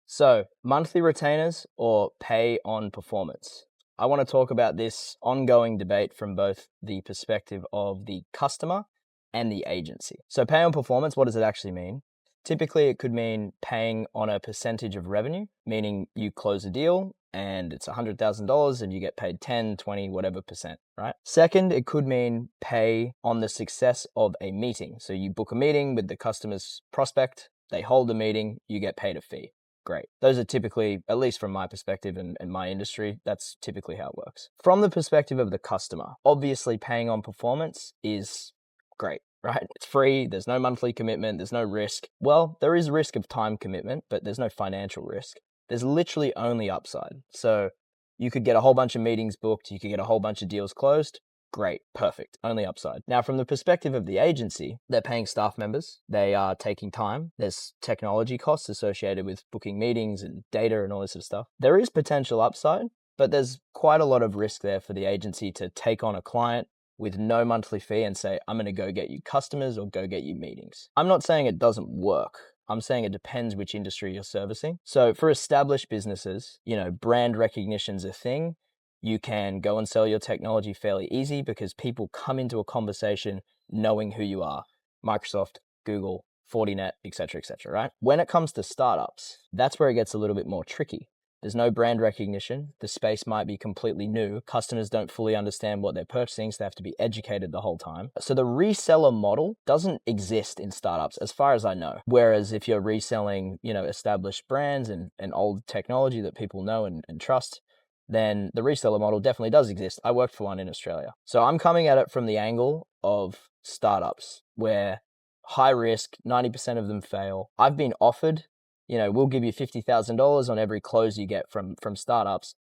So, monthly retainers or pay on performance? I want to talk about this ongoing debate from both the perspective of the customer and the agency. So, pay on performance, what does it actually mean? Typically, it could mean paying on a percentage of revenue, meaning you close a deal and it's $100,000 and you get paid 10, 20, whatever percent, right? Second, it could mean pay on the success of a meeting. So, you book a meeting with the customer's prospect, they hold the meeting, you get paid a fee. Great. Those are typically, at least from my perspective and my industry, that's typically how it works. From the perspective of the customer, obviously paying on performance is great, right? It's free, there's no monthly commitment, there's no risk. Well, there is risk of time commitment, but there's no financial risk. There's literally only upside. So you could get a whole bunch of meetings booked, you could get a whole bunch of deals closed. Great, perfect, only upside. Now, from the perspective of the agency, they're paying staff members, they are taking time, there's technology costs associated with booking meetings and data and all this sort of stuff. There is potential upside, but there's quite a lot of risk there for the agency to take on a client with no monthly fee and say, I'm going to go get you customers or go get you meetings. I'm not saying it doesn't work. I'm saying it depends which industry you're servicing. So for established businesses, brand recognition's a thing. You can go and sell your technology fairly easy because people come into a conversation knowing who you are. Microsoft, Google, Fortinet, etc., right? When it comes to startups, that's where it gets a little bit more tricky. There's no brand recognition. The space might be completely new. Customers don't fully understand what they're purchasing, so they have to be educated the whole time. So the reseller model doesn't exist in startups as far as I know. Whereas if you're reselling, established brands and old technology that people know and trust, then the reseller model definitely does exist. I worked for one in Australia. So I'm coming at it from the angle of startups where high risk, 90% of them fail. I've been offered, we'll give you $50,000 on every close you get from startups.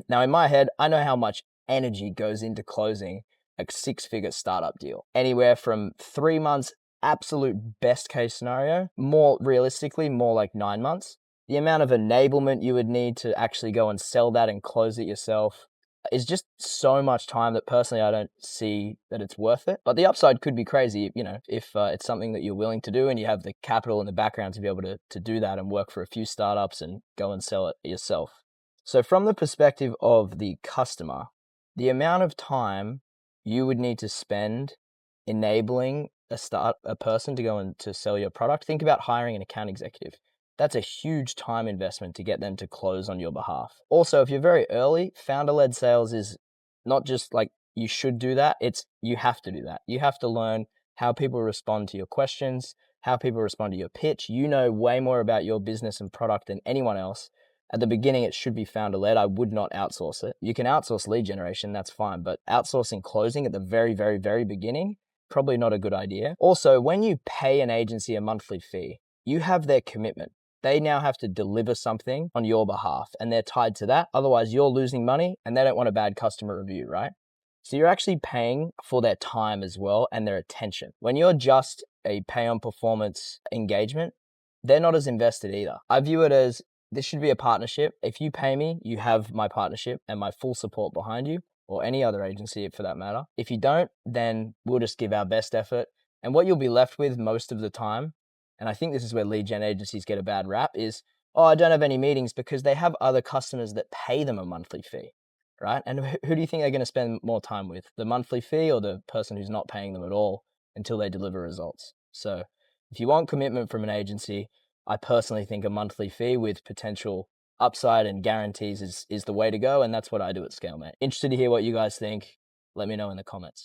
Now, in my head, I know how much energy goes into closing a 6-figure startup deal. Anywhere from 3 months, absolute best case scenario, more realistically, more like 9 months. The amount of enablement you would need to actually go and sell that and close it yourself is just so much time that personally I don't see that it's worth it. But the upside could be crazy, if it's something that you're willing to do and you have the capital and the background to be able to do that and work for a few startups and go and sell it yourself. So from the perspective of the customer, the amount of time you would need to spend enabling a person to go and to sell your product, think about hiring an account executive. That's a huge time investment to get them to close on your behalf. Also, if you're very early, founder-led sales is not just like you should do that, it's you have to do that. You have to learn how people respond to your questions, how people respond to your pitch. You know way more about your business and product than anyone else. At the beginning, it should be founder-led. I would not outsource it. You can outsource lead generation, that's fine, but outsourcing closing at the very, very, very beginning, probably not a good idea. Also, when you pay an agency a monthly fee, you have their commitment. They now have to deliver something on your behalf and they're tied to that. Otherwise, you're losing money and they don't want a bad customer review, right? So you're actually paying for their time as well and their attention. When you're just a pay on performance engagement, they're not as invested either. I view it as this should be a partnership. If you pay me, you have my partnership and my full support behind you, or any other agency for that matter. If you don't, then we'll just give our best effort. And what you'll be left with most of the time, and I think this is where lead gen agencies get a bad rap, is, oh, I don't have any meetings, because they have other customers that pay them a monthly fee, right? And who do you think they're going to spend more time with? The monthly fee or the person who's not paying them at all until they deliver results? So if you want commitment from an agency, I personally think a monthly fee with potential upside and guarantees is the way to go. And that's what I do at ScaleMate. Interested to hear what you guys think. Let me know in the comments.